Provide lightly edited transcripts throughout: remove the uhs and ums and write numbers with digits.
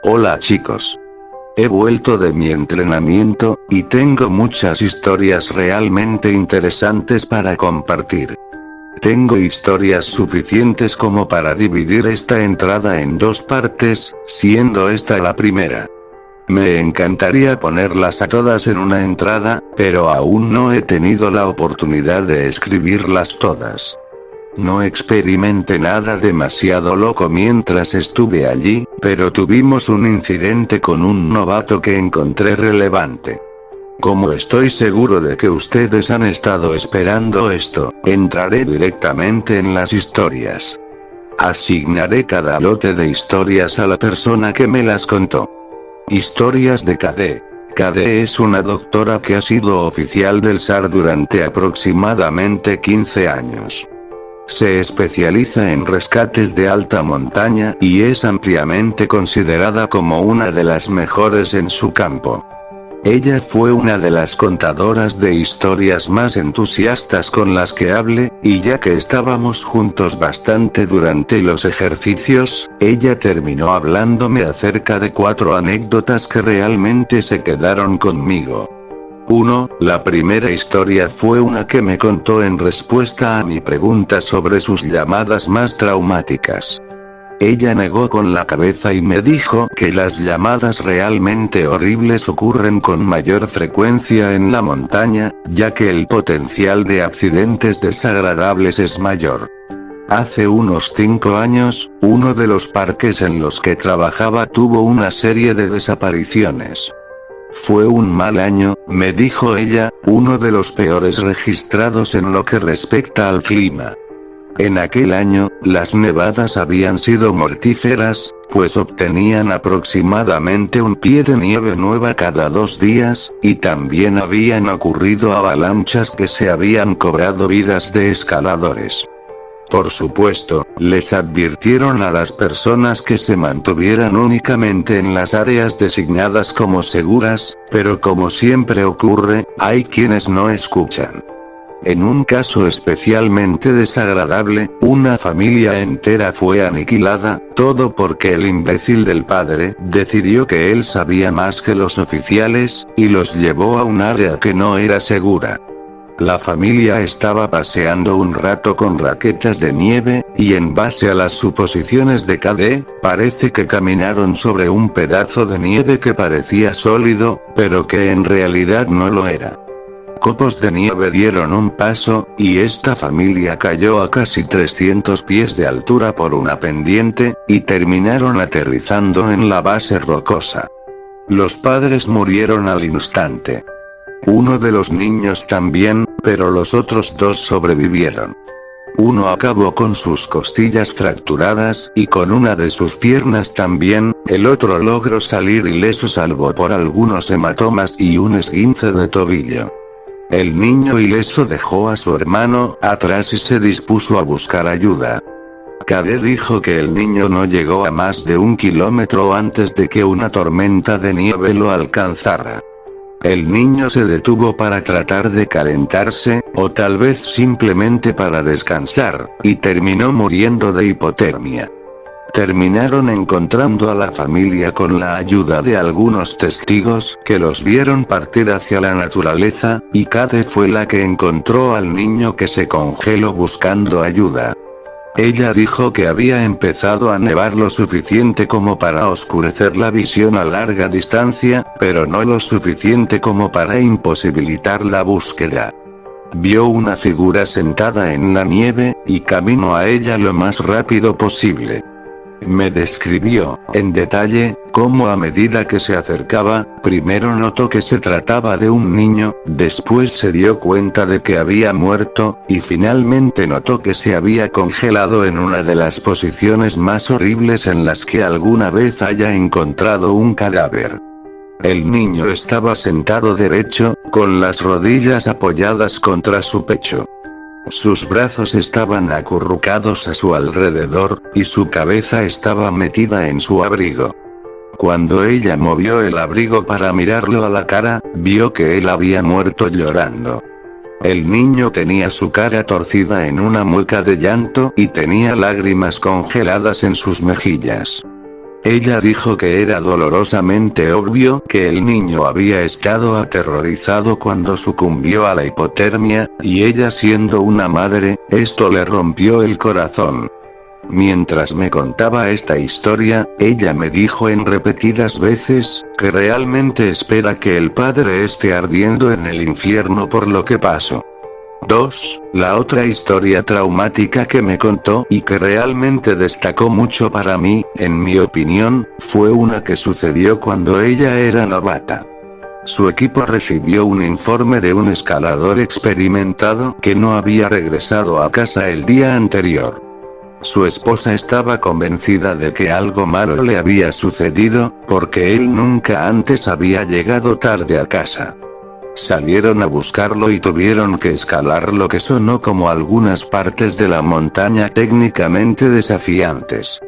Hola chicos. He vuelto de mi entrenamiento, y tengo muchas historias realmente interesantes para compartir. Tengo historias suficientes como para dividir esta entrada en dos partes, siendo esta la primera. Me encantaría ponerlas a todas en una entrada, pero aún no he tenido la oportunidad de escribirlas todas. No experimenté nada demasiado loco mientras estuve allí, pero tuvimos un incidente con un novato que encontré relevante. Como estoy seguro de que ustedes han estado esperando esto, entraré directamente en las historias. Asignaré cada lote de historias a la persona que me las contó. Historias de KD. KD es una doctora que ha sido oficial del SAR durante aproximadamente 15 años. Se especializa en rescates de alta montaña y es ampliamente considerada como una de las mejores en su campo. Ella fue una de las contadoras de historias más entusiastas con las que hablé, y ya que estábamos juntos bastante durante los ejercicios, ella terminó hablándome acerca de 4 anécdotas que realmente se quedaron conmigo. 1. La primera historia fue una que me contó en respuesta a mi pregunta sobre sus llamadas más traumáticas. Ella negó con la cabeza y me dijo que las llamadas realmente horribles ocurren con mayor frecuencia en la montaña, ya que el potencial de accidentes desagradables es mayor. Hace unos 5 años, uno de los parques en los que trabajaba tuvo una serie de desapariciones. Fue un mal año, me dijo ella, uno de los peores registrados en lo que respecta al clima. En aquel año, las nevadas habían sido mortíferas, pues obtenían aproximadamente un pie de nieve nueva cada 2 días, y también habían ocurrido avalanchas que se habían cobrado vidas de escaladores. Por supuesto, les advirtieron a las personas que se mantuvieran únicamente en las áreas designadas como seguras, pero como siempre ocurre, hay quienes no escuchan. En un caso especialmente desagradable, una familia entera fue aniquilada, todo porque el imbécil del padre decidió que él sabía más que los oficiales, y los llevó a un área que no era segura. La familia estaba paseando un rato con raquetas de nieve, y en base a las suposiciones de KD, parece que caminaron sobre un pedazo de nieve que parecía sólido, pero que en realidad no lo era. Copos de nieve dieron un paso, y esta familia cayó a casi 300 pies de altura por una pendiente, y terminaron aterrizando en la base rocosa. Los padres murieron al instante. Uno de los niños también, pero los otros 2 sobrevivieron. Uno acabó con sus costillas fracturadas, y con una de sus piernas también, el otro logró salir ileso salvo por algunos hematomas y un esguince de tobillo. El niño ileso dejó a su hermano atrás y se dispuso a buscar ayuda. KD dijo que el niño no llegó a más de 1 kilómetro antes de que una tormenta de nieve lo alcanzara. El niño se detuvo para tratar de calentarse, o tal vez simplemente para descansar, y terminó muriendo de hipotermia. Terminaron encontrando a la familia con la ayuda de algunos testigos que los vieron partir hacia la naturaleza, y KD fue la que encontró al niño que se congeló buscando ayuda. Ella dijo que había empezado a nevar lo suficiente como para oscurecer la visión a larga distancia, pero no lo suficiente como para imposibilitar la búsqueda. Vio una figura sentada en la nieve, y caminó a ella lo más rápido posible. Me describió, en detalle, cómo a medida que se acercaba, primero notó que se trataba de un niño, después se dio cuenta de que había muerto, y finalmente notó que se había congelado en una de las posiciones más horribles en las que alguna vez haya encontrado un cadáver. El niño estaba sentado derecho, con las rodillas apoyadas contra su pecho. Sus brazos estaban acurrucados a su alrededor, y su cabeza estaba metida en su abrigo. Cuando ella movió el abrigo para mirarlo a la cara, vio que él había muerto llorando. El niño tenía su cara torcida en una mueca de llanto y tenía lágrimas congeladas en sus mejillas. Ella dijo que era dolorosamente obvio que el niño había estado aterrorizado cuando sucumbió a la hipotermia, y ella siendo una madre, esto le rompió el corazón. Mientras me contaba esta historia, ella me dijo en repetidas veces, que realmente espera que el padre esté ardiendo en el infierno por lo que pasó. 2. La otra historia traumática que me contó y que realmente destacó mucho para mí, en mi opinión, fue una que sucedió cuando ella era novata. Su equipo recibió un informe de un escalador experimentado que no había regresado a casa el día anterior. Su esposa estaba convencida de que algo malo le había sucedido, porque él nunca antes había llegado tarde a casa. Salieron a buscarlo y tuvieron que escalar lo que sonó como algunas partes de la montaña técnicamente desafiantes.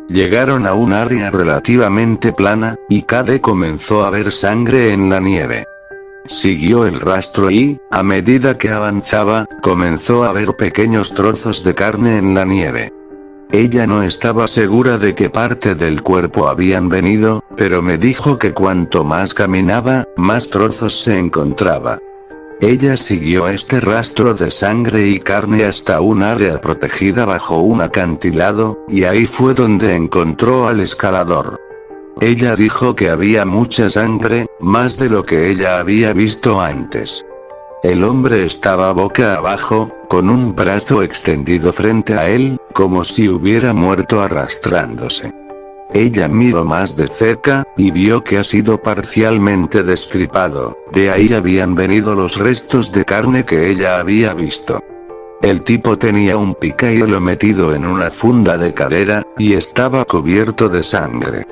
Llegaron a un área relativamente plana, y Cade comenzó a ver sangre en la nieve. Siguió el rastro y, a medida que avanzaba, comenzó a ver pequeños trozos de carne en la nieve. Ella no estaba segura de qué parte del cuerpo habían venido, pero me dijo que cuanto más caminaba, más trozos se encontraba. Ella siguió este rastro de sangre y carne hasta un área protegida bajo un acantilado, y ahí fue donde encontró al escalador. Ella dijo que había mucha sangre, más de lo que ella había visto antes. El hombre estaba boca abajo, con un brazo extendido frente a él, como si hubiera muerto arrastrándose. Ella miró más de cerca, y vio que ha sido parcialmente destripado, de ahí habían venido los restos de carne que ella había visto. El tipo tenía un picahielo metido en una funda de cadera, y estaba cubierto de sangre.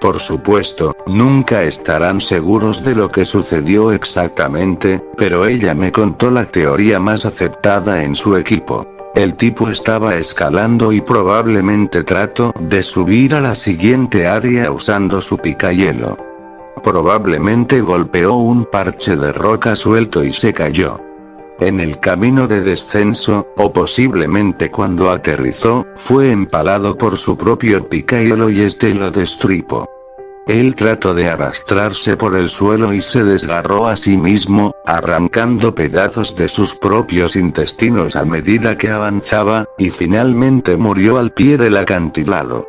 Por supuesto, nunca estarán seguros de lo que sucedió exactamente, pero ella me contó la teoría más aceptada en su equipo. El tipo estaba escalando y probablemente trató de subir a la siguiente área usando su picahielo. Probablemente golpeó un parche de roca suelto y se cayó. En el camino de descenso, o posiblemente cuando aterrizó, fue empalado por su propio picahielo y este lo destripó. Él trató de arrastrarse por el suelo y se desgarró a sí mismo, arrancando pedazos de sus propios intestinos a medida que avanzaba, y finalmente murió al pie del acantilado.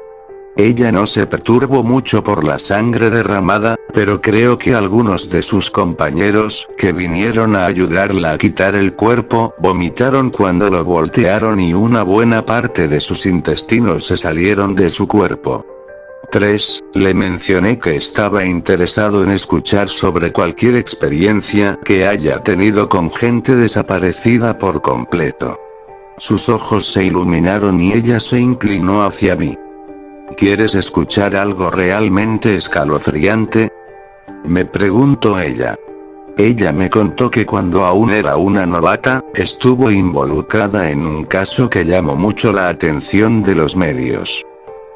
Ella no se perturbó mucho por la sangre derramada, pero creo que algunos de sus compañeros, que vinieron a ayudarla a quitar el cuerpo, vomitaron cuando lo voltearon y una buena parte de sus intestinos se salieron de su cuerpo. 3. Le mencioné que estaba interesado en escuchar sobre cualquier experiencia que haya tenido con gente desaparecida por completo. Sus ojos se iluminaron y ella se inclinó hacia mí. ¿Quieres escuchar algo realmente escalofriante? Me preguntó ella. Ella me contó que cuando aún era una novata, estuvo involucrada en un caso que llamó mucho la atención de los medios.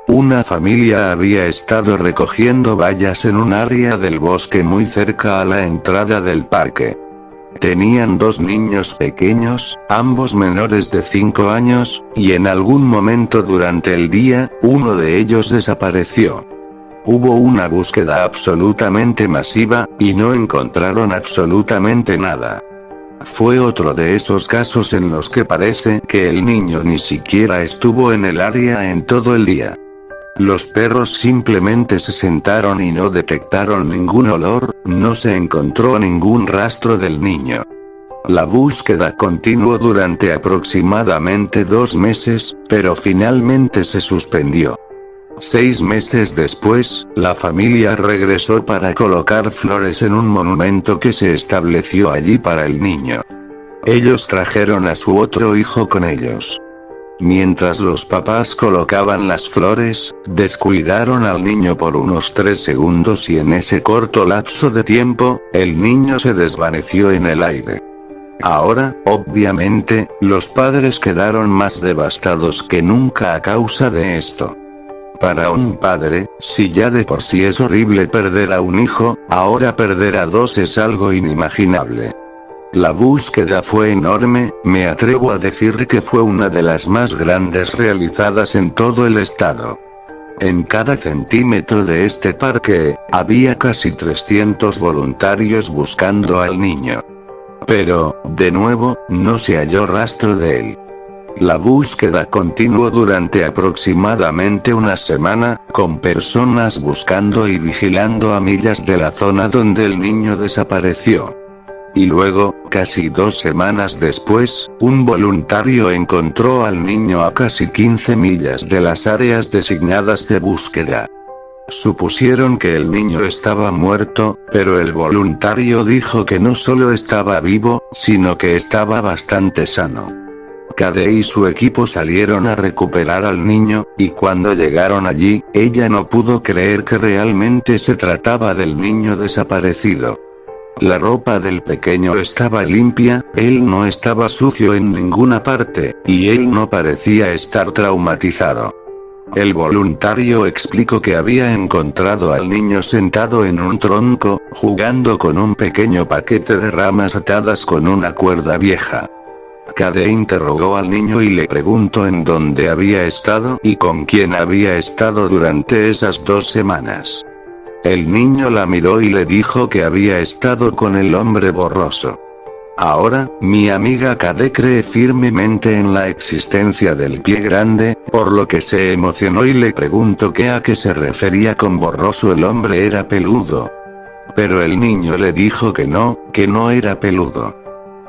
Una familia había estado recogiendo bayas en un área del bosque muy cerca a la entrada del parque. Tenían 2 niños pequeños, ambos menores de 5 años, y en algún momento durante el día, uno de ellos desapareció. Hubo una búsqueda absolutamente masiva, y no encontraron absolutamente nada. Fue otro de esos casos en los que parece que el niño ni siquiera estuvo en el área en todo el día. Los perros simplemente se sentaron y no detectaron ningún olor, no se encontró ningún rastro del niño. La búsqueda continuó durante aproximadamente 2 meses, pero finalmente se suspendió. 6 meses después, la familia regresó para colocar flores en un monumento que se estableció allí para el niño. Ellos trajeron a su otro hijo con ellos. Mientras los papás colocaban las flores, descuidaron al niño por unos 3 segundos y en ese corto lapso de tiempo, el niño se desvaneció en el aire. Ahora, obviamente, los padres quedaron más devastados que nunca a causa de esto. Para un padre, si ya de por sí es horrible perder a un hijo, ahora perder a 2 es algo inimaginable. La búsqueda fue enorme, me atrevo a decir que fue una de las más grandes realizadas en todo el estado. En cada centímetro de este parque, había casi 300 voluntarios buscando al niño. Pero, de nuevo, no se halló rastro de él. La búsqueda continuó durante aproximadamente una semana, con personas buscando y vigilando a millas de la zona donde el niño desapareció. Y luego, casi 2 semanas después, un voluntario encontró al niño a casi 15 millas de las áreas designadas de búsqueda. Supusieron que el niño estaba muerto, pero el voluntario dijo que no solo estaba vivo, sino que estaba bastante sano. Cade y su equipo salieron a recuperar al niño, y cuando llegaron allí, ella no pudo creer que realmente se trataba del niño desaparecido. La ropa del pequeño estaba limpia, él no estaba sucio en ninguna parte, y él no parecía estar traumatizado. El voluntario explicó que había encontrado al niño sentado en un tronco, jugando con un pequeño paquete de ramas atadas con una cuerda vieja. Cade interrogó al niño y le preguntó en dónde había estado y con quién había estado durante esas 2 semanas. El niño la miró y le dijo que había estado con el hombre borroso. Ahora, mi amiga Cade cree firmemente en la existencia del pie grande, por lo que se emocionó y le preguntó a qué se refería con borroso. El hombre era peludo. Pero el niño le dijo que no era peludo.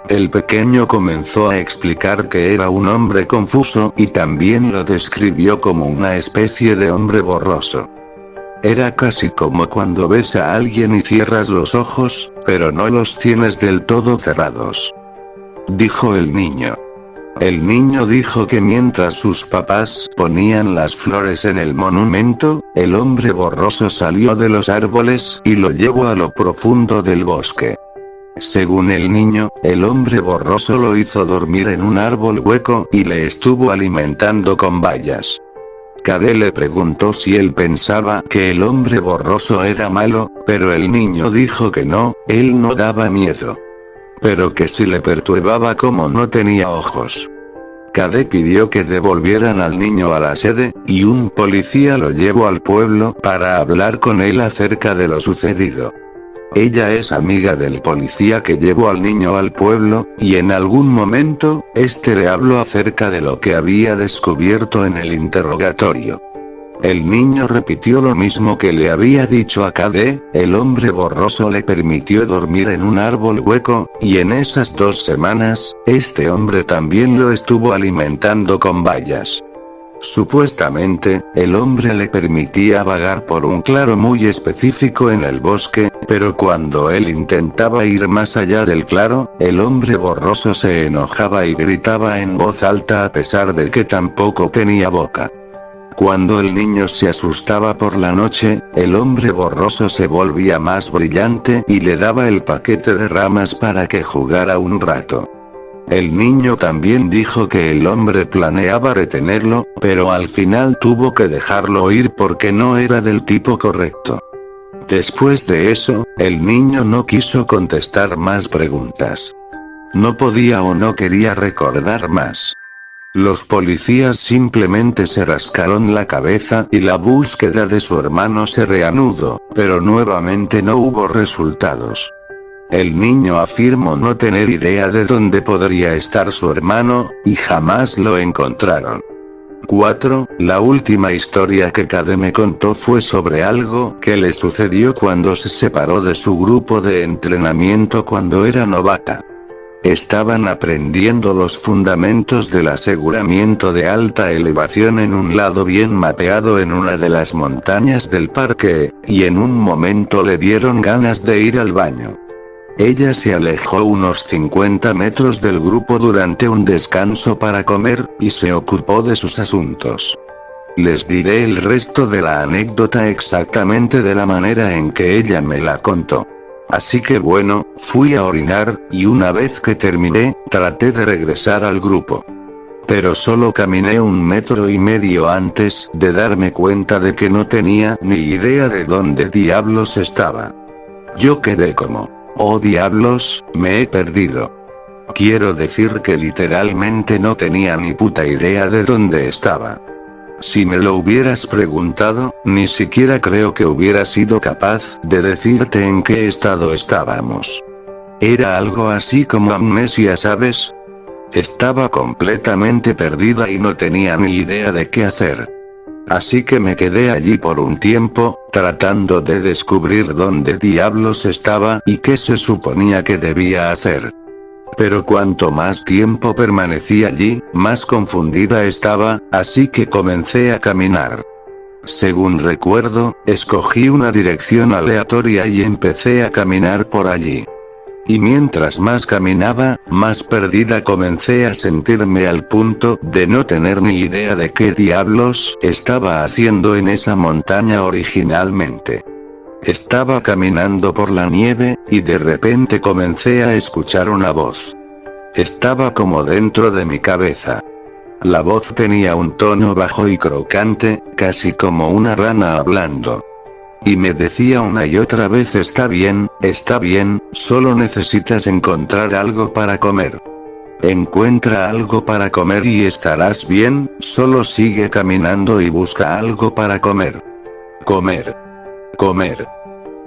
El pequeño comenzó a explicar que era un hombre confuso y también lo describió como una especie de hombre borroso. Era casi como cuando ves a alguien y cierras los ojos, pero no los tienes del todo cerrados, dijo el niño. El niño dijo que mientras sus papás ponían las flores en el monumento, el hombre borroso salió de los árboles y lo llevó a lo profundo del bosque. Según el niño, el hombre borroso lo hizo dormir en un árbol hueco y le estuvo alimentando con bayas. Cade le preguntó si él pensaba que el hombre borroso era malo, pero el niño dijo que no, él no daba miedo. Pero que si le perturbaba como no tenía ojos. Cade pidió que devolvieran al niño a la sede, y un policía lo llevó al pueblo para hablar con él acerca de lo sucedido. Ella es amiga del policía que llevó al niño al pueblo, y en algún momento, este le habló acerca de lo que había descubierto en el interrogatorio. El niño repitió lo mismo que le había dicho a Cade, el hombre borroso le permitió dormir en un árbol hueco, y en esas 2 semanas, este hombre también lo estuvo alimentando con bayas. Supuestamente, el hombre le permitía vagar por un claro muy específico en el bosque, pero cuando él intentaba ir más allá del claro, el hombre borroso se enojaba y gritaba en voz alta a pesar de que tampoco tenía boca. Cuando el niño se asustaba por la noche, el hombre borroso se volvía más brillante y le daba el paquete de ramas para que jugara un rato. El niño también dijo que el hombre planeaba retenerlo, pero al final tuvo que dejarlo ir porque no era del tipo correcto. Después de eso, el niño no quiso contestar más preguntas. No podía o no quería recordar más. Los policías simplemente se rascaron la cabeza y la búsqueda de su hermano se reanudó, pero nuevamente no hubo resultados. El niño afirmó no tener idea de dónde podría estar su hermano, y jamás lo encontraron. 4. La última historia que Cade me contó fue sobre algo que le sucedió cuando se separó de su grupo de entrenamiento cuando era novata. Estaban aprendiendo los fundamentos del aseguramiento de alta elevación en un lado bien mapeado en una de las montañas del parque, y en un momento le dieron ganas de ir al baño. Ella se alejó unos 50 metros del grupo durante un descanso para comer, y se ocupó de sus asuntos. Les diré el resto de la anécdota exactamente de la manera en que ella me la contó. Así que bueno, fui a orinar, y una vez que terminé, traté de regresar al grupo. Pero solo caminé 1,5 metros antes de darme cuenta de que no tenía ni idea de dónde diablos estaba. Yo quedé como, oh diablos, me he perdido. Quiero decir que literalmente no tenía ni puta idea de dónde estaba. Si me lo hubieras preguntado, ni siquiera creo que hubiera sido capaz de decirte en qué estado estábamos. Era algo así como amnesia, ¿sabes? Estaba completamente perdida y no tenía ni idea de qué hacer. Así que me quedé allí por un tiempo, tratando de descubrir dónde diablos estaba y qué se suponía que debía hacer. Pero cuanto más tiempo permanecí allí, más confundida estaba, así que comencé a caminar. Según recuerdo, escogí una dirección aleatoria y empecé a caminar por allí. Y mientras más caminaba, más perdida comencé a sentirme al punto de no tener ni idea de qué diablos estaba haciendo en esa montaña originalmente. Estaba caminando por la nieve, y de repente comencé a escuchar una voz. Estaba como dentro de mi cabeza. La voz tenía un tono bajo y crocante, casi como una rana hablando. Y me decía una y otra vez: está bien, solo necesitas encontrar algo para comer. Encuentra algo para comer y estarás bien, solo sigue caminando y busca algo para comer. Comer.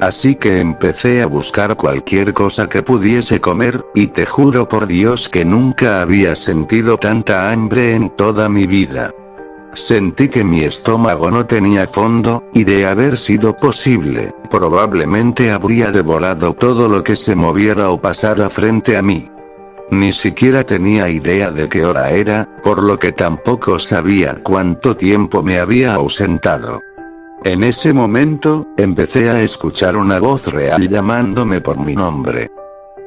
Así que empecé a buscar cualquier cosa que pudiese comer, y te juro por Dios que nunca había sentido tanta hambre en toda mi vida. Sentí que mi estómago no tenía fondo, y de haber sido posible, probablemente habría devorado todo lo que se moviera o pasara frente a mí. Ni siquiera tenía idea de qué hora era, por lo que tampoco sabía cuánto tiempo me había ausentado. En ese momento, empecé a escuchar una voz real llamándome por mi nombre.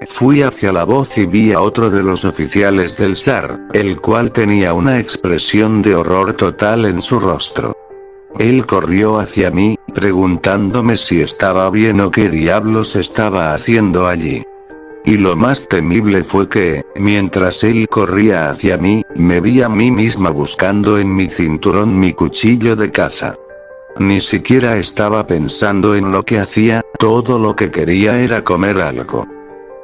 Fui hacia la voz y vi a otro de los oficiales del SAR, el cual tenía una expresión de horror total en su rostro. Él corrió hacia mí, preguntándome si estaba bien o qué diablos estaba haciendo allí. Y lo más temible fue que, mientras él corría hacia mí, me vi a mí misma buscando en mi cinturón mi cuchillo de caza. Ni siquiera estaba pensando en lo que hacía, todo lo que quería era comer algo.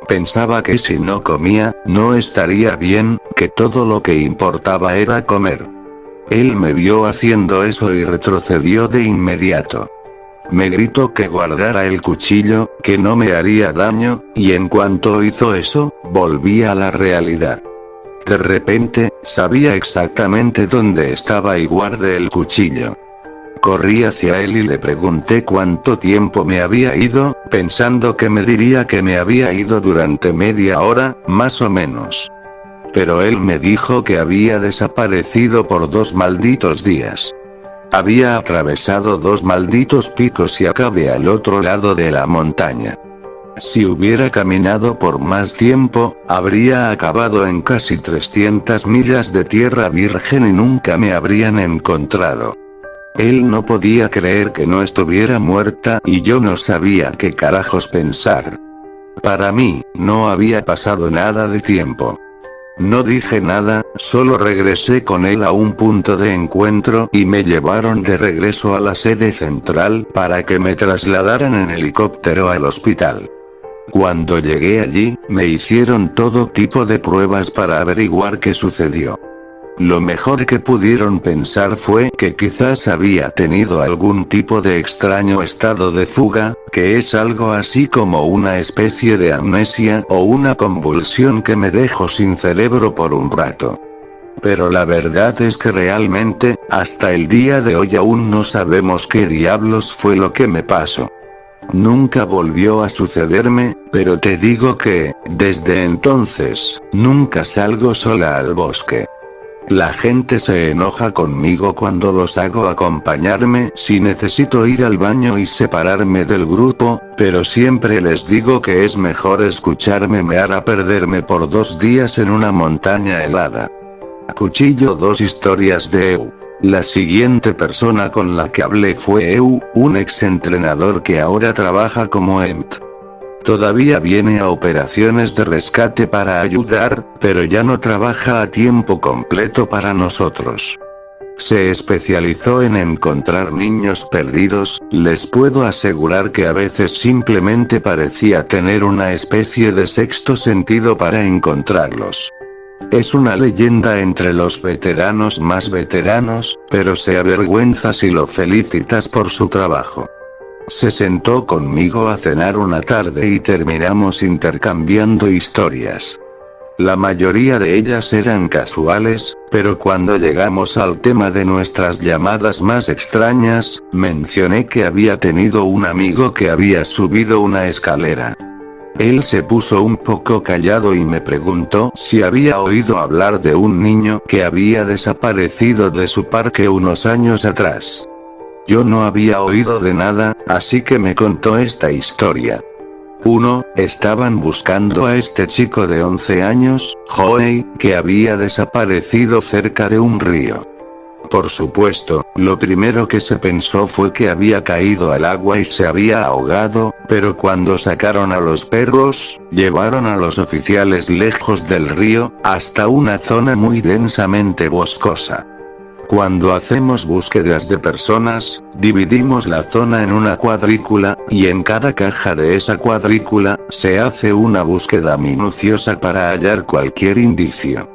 Pensaba que si no comía, no estaría bien, que todo lo que importaba era comer. Él me vio haciendo eso y retrocedió de inmediato. Me gritó que guardara el cuchillo, que no me haría daño, y en cuanto hizo eso, volví a la realidad. De repente, sabía exactamente dónde estaba y guardé el cuchillo. Corrí hacia él y le pregunté cuánto tiempo me había ido, pensando que me diría que me había ido durante media hora, más o menos. Pero él me dijo que había desaparecido por 2 malditos días. Había atravesado 2 malditos picos y acabé al otro lado de la montaña. Si hubiera caminado por más tiempo, habría acabado en casi 300 millas de tierra virgen y nunca me habrían encontrado. Él no podía creer que no estuviera muerta y yo no sabía qué carajos pensar. Para mí, no había pasado nada de tiempo. No dije nada, solo regresé con él a un punto de encuentro y me llevaron de regreso a la sede central para que me trasladaran en helicóptero al hospital. Cuando llegué allí, me hicieron todo tipo de pruebas para averiguar qué sucedió. Lo mejor que pudieron pensar fue que quizás había tenido algún tipo de extraño estado de fuga, que es algo así como una especie de amnesia o una convulsión que me dejó sin cerebro por un rato. Pero la verdad es que realmente, hasta el día de hoy aún no sabemos qué diablos fue lo que me pasó. Nunca volvió a sucederme, pero te digo que, desde entonces, nunca salgo sola al bosque. La gente se enoja conmigo cuando los hago acompañarme si necesito ir al baño y separarme del grupo, pero siempre les digo que es mejor escucharme mear a perderme por 2 días en una montaña helada. Cuchillo 2 historias de Eu. La siguiente persona con la que hablé fue Eu, un ex entrenador que ahora trabaja como EMT. Todavía viene a operaciones de rescate para ayudar, pero ya no trabaja a tiempo completo para nosotros. Se especializó en encontrar niños perdidos, les puedo asegurar que a veces simplemente parecía tener una especie de sexto sentido para encontrarlos. Es una leyenda entre los veteranos más veteranos, pero se avergüenza si lo felicitas por su trabajo. Se sentó conmigo a cenar una tarde y terminamos intercambiando historias. La mayoría de ellas eran casuales, pero cuando llegamos al tema de nuestras llamadas más extrañas, mencioné que había tenido un amigo que había subido una escalera. Él se puso un poco callado y me preguntó si había oído hablar de un niño que había desaparecido de su parque unos años atrás. Yo no había oído de nada, así que me contó esta historia. 1. Estaban buscando a este chico de 11 años, Joey, que había desaparecido cerca de un río. Por supuesto, lo primero que se pensó fue que había caído al agua y se había ahogado, pero cuando sacaron a los perros, llevaron a los oficiales lejos del río, hasta una zona muy densamente boscosa. Cuando hacemos búsquedas de personas, dividimos la zona en una cuadrícula, y en cada caja de esa cuadrícula, se hace una búsqueda minuciosa para hallar cualquier indicio.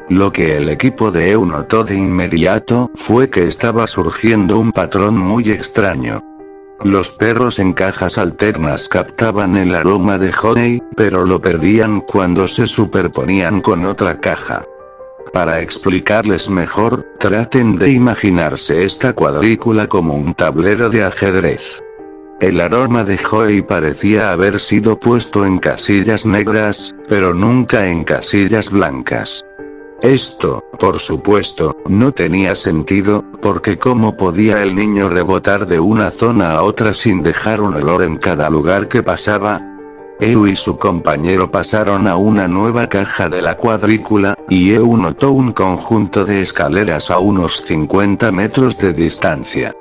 Lo que el equipo de EU notó de inmediato fue que estaba surgiendo un patrón muy extraño. Los perros en cajas alternas captaban el aroma de honey, pero lo perdían cuando se superponían con otra caja. Para explicarles mejor, traten de imaginarse esta cuadrícula como un tablero de ajedrez. El aroma de Joey parecía haber sido puesto en casillas negras, pero nunca en casillas blancas. Esto, por supuesto, no tenía sentido, porque ¿cómo podía el niño rebotar de una zona a otra sin dejar un olor en cada lugar que pasaba? EU y su compañero pasaron a una nueva caja de la cuadrícula, y EU notó un conjunto de escaleras a unos 50 metros de distancia.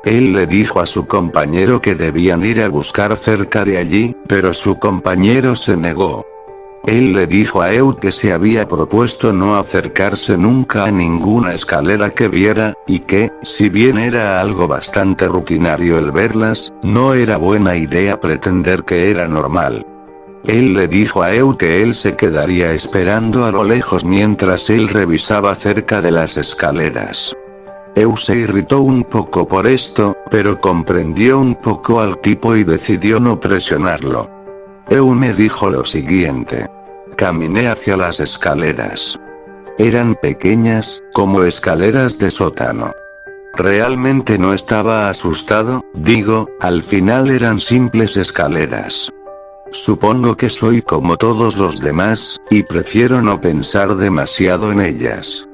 Él le dijo a su compañero que debían ir a buscar cerca de allí, pero su compañero se negó. Él le dijo a EU que se había propuesto no acercarse nunca a ninguna escalera que viera, y que, si bien era algo bastante rutinario el verlas, no era buena idea pretender que era normal. Él le dijo a EU que él se quedaría esperando a lo lejos mientras él revisaba cerca de las escaleras. EU se irritó un poco por esto, pero comprendió un poco al tipo y decidió no presionarlo. EU me dijo lo siguiente. Caminé hacia las escaleras. Eran pequeñas, como escaleras de sótano. Realmente no estaba asustado, digo, al final eran simples escaleras. Supongo que soy como todos los demás, y prefiero no pensar demasiado en ellas.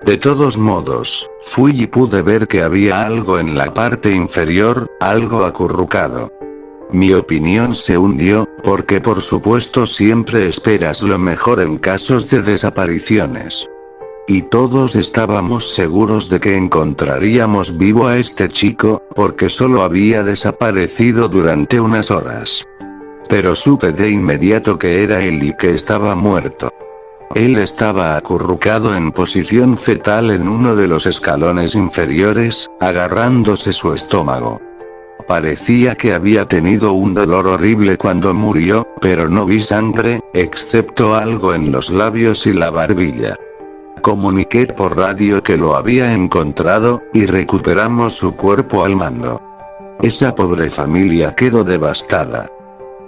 De todos modos, fui y pude ver que había algo en la parte inferior, algo acurrucado. Mi opinión se hundió, porque por supuesto siempre esperas lo mejor en casos de desapariciones. Y todos estábamos seguros de que encontraríamos vivo a este chico, porque solo había desaparecido durante unas horas. Pero supe de inmediato que era él y que estaba muerto. Él estaba acurrucado en posición fetal en uno de los escalones inferiores, agarrándose su estómago. Parecía que había tenido un dolor horrible cuando murió, pero no vi sangre, excepto algo en los labios y la barbilla. Comuniqué por radio que lo había encontrado, y recuperamos su cuerpo al mando. Esa pobre familia quedó devastada.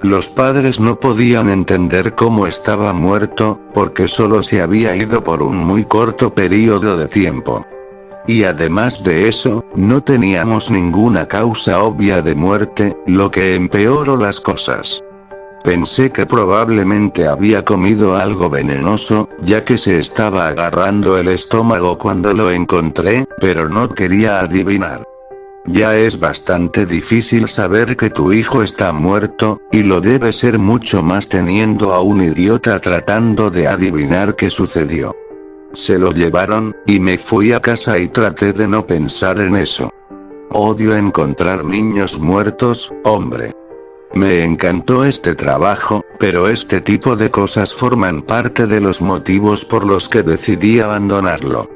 Los padres no podían entender cómo estaba muerto, porque solo se había ido por un muy corto periodo de tiempo. Y además de eso, no teníamos ninguna causa obvia de muerte, lo que empeoró las cosas. Pensé que probablemente había comido algo venenoso, ya que se estaba agarrando el estómago cuando lo encontré, pero no quería adivinar. Ya es bastante difícil saber que tu hijo está muerto, y lo debe ser mucho más teniendo a un idiota tratando de adivinar qué sucedió. Se lo llevaron, y me fui a casa y traté de no pensar en eso. Odio encontrar niños muertos, hombre. Me encantó este trabajo, pero este tipo de cosas forman parte de los motivos por los que decidí abandonarlo.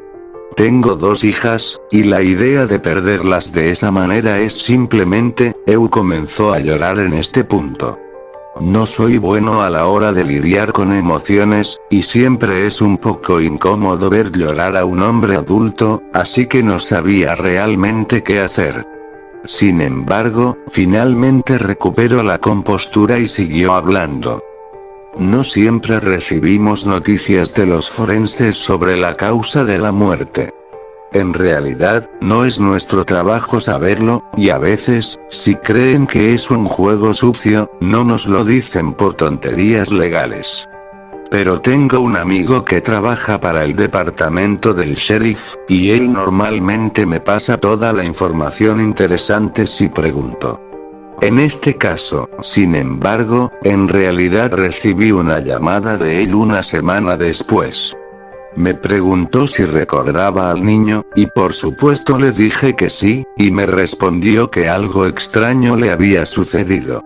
Tengo 2 hijas, y la idea de perderlas de esa manera es simplemente, EU comenzó a llorar en este punto. No soy bueno a la hora de lidiar con emociones, y siempre es un poco incómodo ver llorar a un hombre adulto, así que no sabía realmente qué hacer. Sin embargo, finalmente recuperó la compostura y siguió hablando. No siempre recibimos noticias de los forenses sobre la causa de la muerte. En realidad, no es nuestro trabajo saberlo, y a veces, si creen que es un juego sucio, no nos lo dicen por tonterías legales. Pero tengo un amigo que trabaja para el departamento del sheriff, y él normalmente me pasa toda la información interesante si pregunto. En este caso, sin embargo, en realidad recibí una llamada de él una semana después. Me preguntó si recordaba al niño, y por supuesto le dije que sí, y me respondió que algo extraño le había sucedido.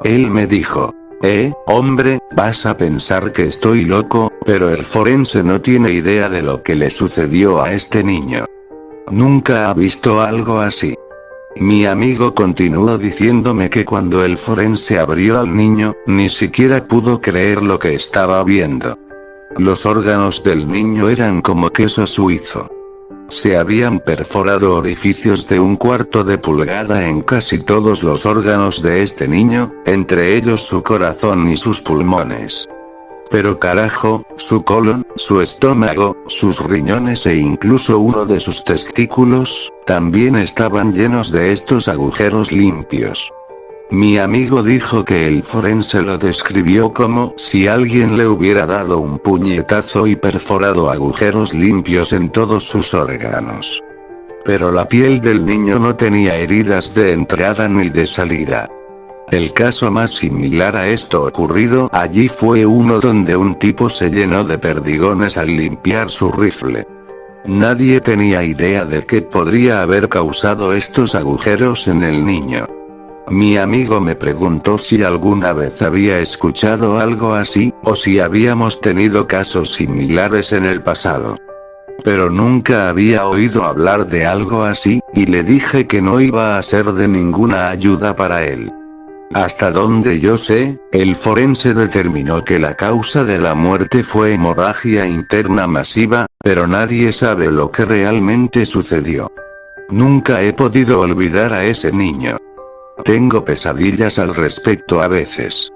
Él me dijo, hombre, vas a pensar que estoy loco, pero el forense no tiene idea de lo que le sucedió a este niño. Nunca ha visto algo así. Mi amigo continuó diciéndome que cuando el forense abrió al niño, ni siquiera pudo creer lo que estaba viendo. Los órganos del niño eran como queso suizo. Se habían perforado orificios de 1/4 de pulgada en casi todos los órganos de este niño, entre ellos su corazón y sus pulmones. Pero carajo, su colon, su estómago, sus riñones e incluso uno de sus testículos, también estaban llenos de estos agujeros limpios. Mi amigo dijo que el forense lo describió como si alguien le hubiera dado un puñetazo y perforado agujeros limpios en todos sus órganos. Pero la piel del niño no tenía heridas de entrada ni de salida. El caso más similar a esto ocurrido allí fue uno donde un tipo se llenó de perdigones al limpiar su rifle. Nadie tenía idea de qué podría haber causado estos agujeros en el niño. Mi amigo me preguntó si alguna vez había escuchado algo así, o si habíamos tenido casos similares en el pasado. Pero nunca había oído hablar de algo así, y le dije que no iba a ser de ninguna ayuda para él. Hasta donde yo sé, el forense determinó que la causa de la muerte fue hemorragia interna masiva, pero nadie sabe lo que realmente sucedió. Nunca he podido olvidar a ese niño. Tengo pesadillas al respecto a veces.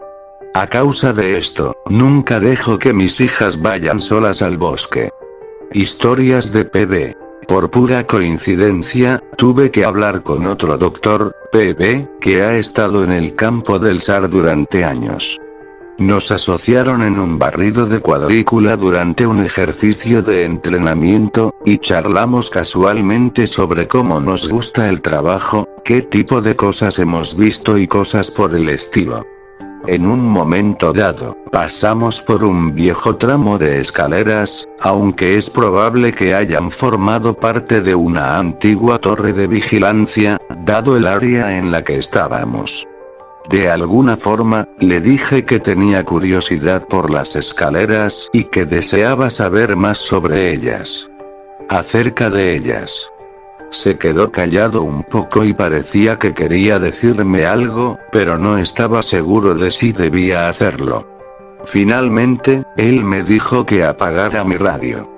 A causa de esto, nunca dejo que mis hijas vayan solas al bosque. Historias de PB. Por pura coincidencia, tuve que hablar con otro doctor, PB, que ha estado en el campo del SAR durante años. Nos asociaron en un barrido de cuadrícula durante un ejercicio de entrenamiento, y charlamos casualmente sobre cómo nos gusta el trabajo, qué tipo de cosas hemos visto y cosas por el estilo. En un momento dado, pasamos por un viejo tramo de escaleras, aunque es probable que hayan formado parte de una antigua torre de vigilancia, dado el área en la que estábamos. De alguna forma, le dije que tenía curiosidad por las escaleras y que deseaba saber más sobre ellas. Acerca de ellas. Se quedó callado un poco y parecía que quería decirme algo, pero no estaba seguro de si debía hacerlo. Finalmente, él me dijo que apagara mi radio.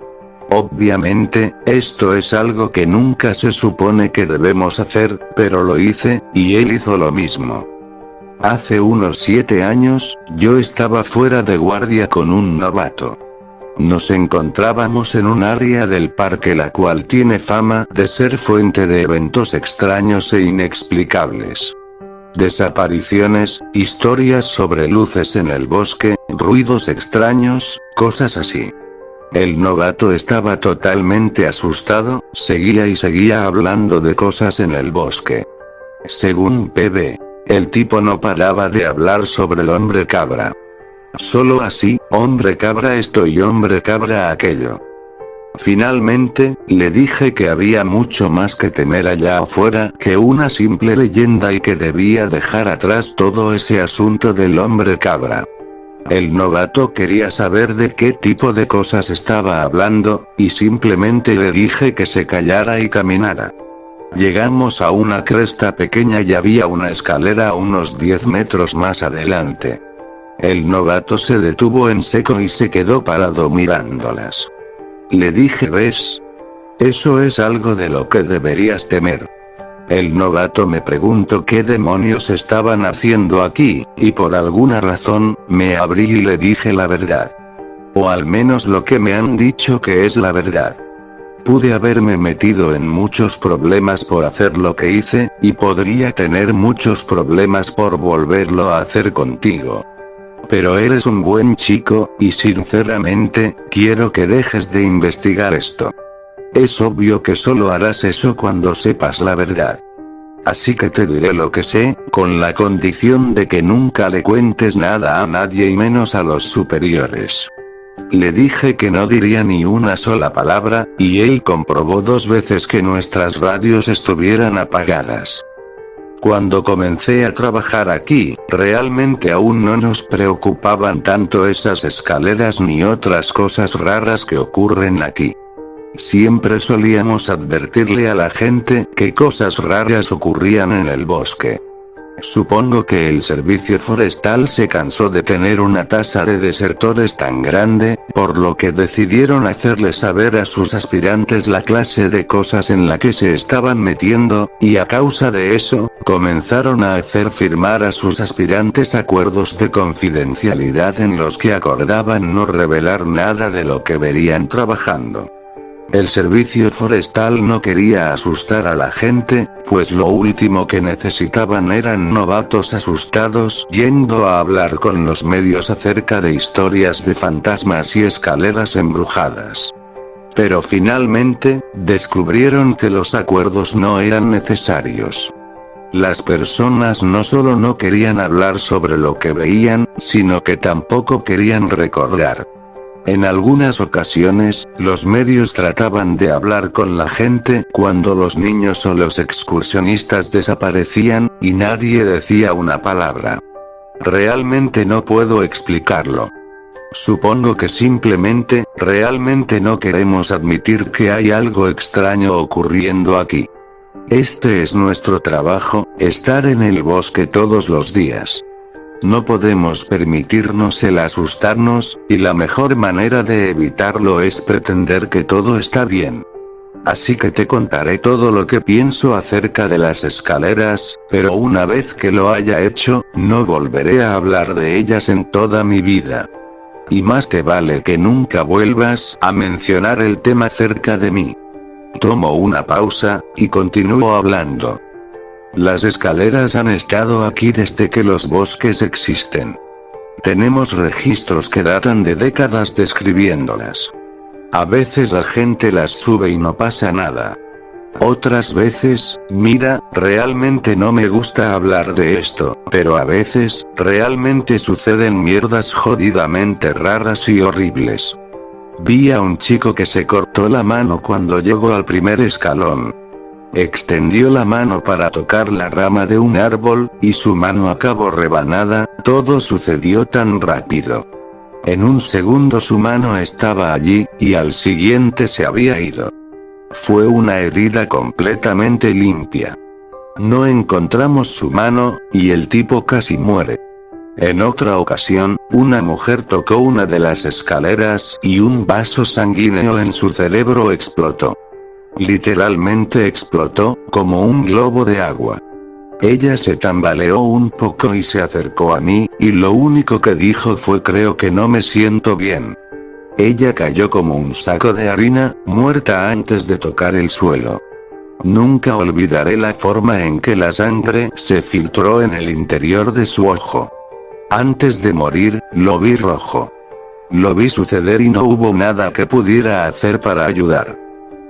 Obviamente, esto es algo que nunca se supone que debemos hacer, pero lo hice, y él hizo lo mismo. Hace unos 7 años, yo estaba fuera de guardia con un novato. Nos encontrábamos en un área del parque la cual tiene fama de ser fuente de eventos extraños e inexplicables. Desapariciones, historias sobre luces en el bosque, ruidos extraños, cosas así. El novato estaba totalmente asustado, seguía y seguía hablando de cosas en el bosque. Según PB, el tipo no paraba de hablar sobre el hombre cabra. Solo así, hombre cabra esto y hombre cabra aquello. Finalmente, le dije que había mucho más que temer allá afuera que una simple leyenda y que debía dejar atrás todo ese asunto del hombre cabra. El novato quería saber de qué tipo de cosas estaba hablando, y simplemente le dije que se callara y caminara. Llegamos a una cresta pequeña y había una escalera a unos 10 metros más adelante. El novato se detuvo en seco y se quedó parado mirándolas. Le dije, ¿ves? Eso es algo de lo que deberías temer. El novato me preguntó qué demonios estaban haciendo aquí, y por alguna razón, me abrí y le dije la verdad. O al menos lo que me han dicho que es la verdad. Pude haberme metido en muchos problemas por hacer lo que hice, y podría tener muchos problemas por volverlo a hacer contigo. Pero eres un buen chico, y sinceramente, quiero que dejes de investigar esto. Es obvio que solo harás eso cuando sepas la verdad. Así que te diré lo que sé, con la condición de que nunca le cuentes nada a nadie y menos a los superiores. Le dije que no diría ni una sola palabra, y él comprobó 2 veces que nuestras radios estuvieran apagadas. Cuando comencé a trabajar aquí, realmente aún no nos preocupaban tanto esas escaleras ni otras cosas raras que ocurren aquí. Siempre solíamos advertirle a la gente que cosas raras ocurrían en el bosque. Supongo que el servicio forestal se cansó de tener una tasa de desertores tan grande, por lo que decidieron hacerle saber a sus aspirantes la clase de cosas en la que se estaban metiendo, y a causa de eso, comenzaron a hacer firmar a sus aspirantes acuerdos de confidencialidad en los que acordaban no revelar nada de lo que verían trabajando. El servicio forestal no quería asustar a la gente, pues lo último que necesitaban eran novatos asustados yendo a hablar con los medios acerca de historias de fantasmas y escaleras embrujadas. Pero finalmente, descubrieron que los acuerdos no eran necesarios. Las personas no solo no querían hablar sobre lo que veían, sino que tampoco querían recordar. En algunas ocasiones, los medios trataban de hablar con la gente cuando los niños o los excursionistas desaparecían, y nadie decía una palabra. Realmente no puedo explicarlo. Supongo que simplemente, realmente no queremos admitir que hay algo extraño ocurriendo aquí. Este es nuestro trabajo, estar en el bosque todos los días. No podemos permitirnos el asustarnos, y la mejor manera de evitarlo es pretender que todo está bien. Así que te contaré todo lo que pienso acerca de las escaleras, pero una vez que lo haya hecho, no volveré a hablar de ellas en toda mi vida. Y más te vale que nunca vuelvas a mencionar el tema cerca de mí. Tomo una pausa, y continúo hablando. Las escaleras han estado aquí desde que los bosques existen. Tenemos registros que datan de décadas describiéndolas. A veces la gente las sube y no pasa nada. Otras veces, mira, realmente no me gusta hablar de esto, pero a veces, realmente suceden mierdas jodidamente raras y horribles. Vi a un chico que se cortó la mano cuando llegó al primer escalón. Extendió la mano para tocar la rama de un árbol, y su mano acabó rebanada, todo sucedió tan rápido. En un segundo su mano estaba allí, y al siguiente se había ido. Fue una herida completamente limpia. No encontramos su mano, y el tipo casi muere. En otra ocasión, una mujer tocó una de las escaleras, y un vaso sanguíneo en su cerebro explotó. Literalmente explotó, como un globo de agua. Ella se tambaleó un poco y se acercó a mí, y lo único que dijo fue creo que no me siento bien. Ella cayó como un saco de harina, muerta antes de tocar el suelo. Nunca olvidaré la forma en que la sangre se filtró en el interior de su ojo. Antes de morir, lo vi rojo. Lo vi suceder y no hubo nada que pudiera hacer para ayudar.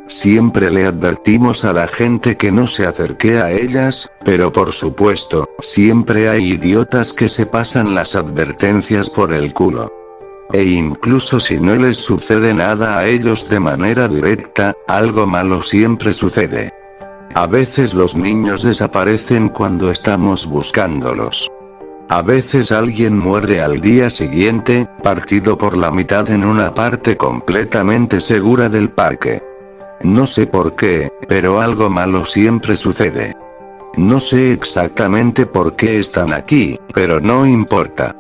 Siempre le advertimos a la gente que no se acerque a ellas, pero por supuesto, siempre hay idiotas que se pasan las advertencias por el culo. E incluso si no les sucede nada a ellos de manera directa, algo malo siempre sucede. A veces los niños desaparecen cuando estamos buscándolos. A veces alguien muere al día siguiente, partido por la mitad en una parte completamente segura del parque. No sé por qué, pero algo malo siempre sucede. No sé exactamente por qué están aquí, pero no importa.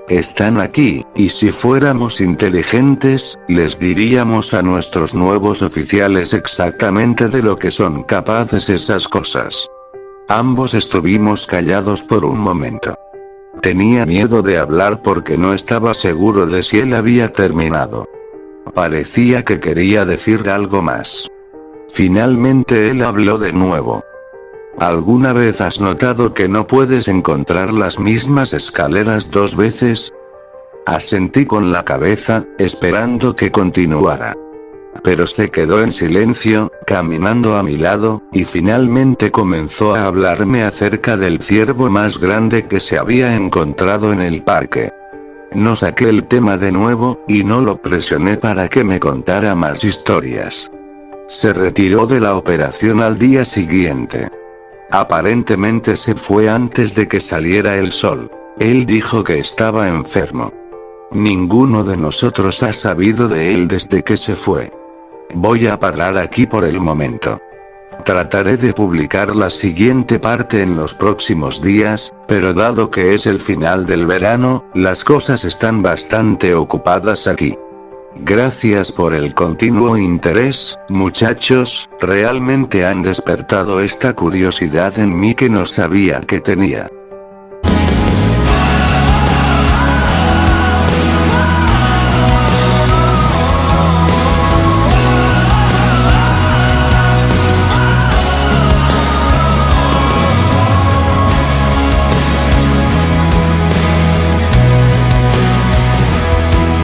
Están aquí, y si fuéramos inteligentes, les diríamos a nuestros nuevos oficiales exactamente de lo que son capaces esas cosas. Ambos estuvimos callados por un momento. Tenía miedo de hablar porque no estaba seguro de si él había terminado. Parecía que quería decir algo más. Finalmente él habló de nuevo. ¿Alguna vez has notado que no puedes encontrar las mismas escaleras dos veces? Asentí con la cabeza, esperando que continuara. Pero se quedó en silencio, caminando a mi lado, y finalmente comenzó a hablarme acerca del ciervo más grande que se había encontrado en el parque. No saqué el tema de nuevo, y no lo presioné para que me contara más historias. Se retiró de la operación al día siguiente. Aparentemente se fue antes de que saliera el sol. Él dijo que estaba enfermo. Ninguno de nosotros ha sabido de él desde que se fue. Voy a parar aquí por el momento. Trataré de publicar la siguiente parte en los próximos días, pero dado que es el final del verano, las cosas están bastante ocupadas aquí. Gracias por el continuo interés, muchachos, realmente han despertado esta curiosidad en mí que no sabía que tenía.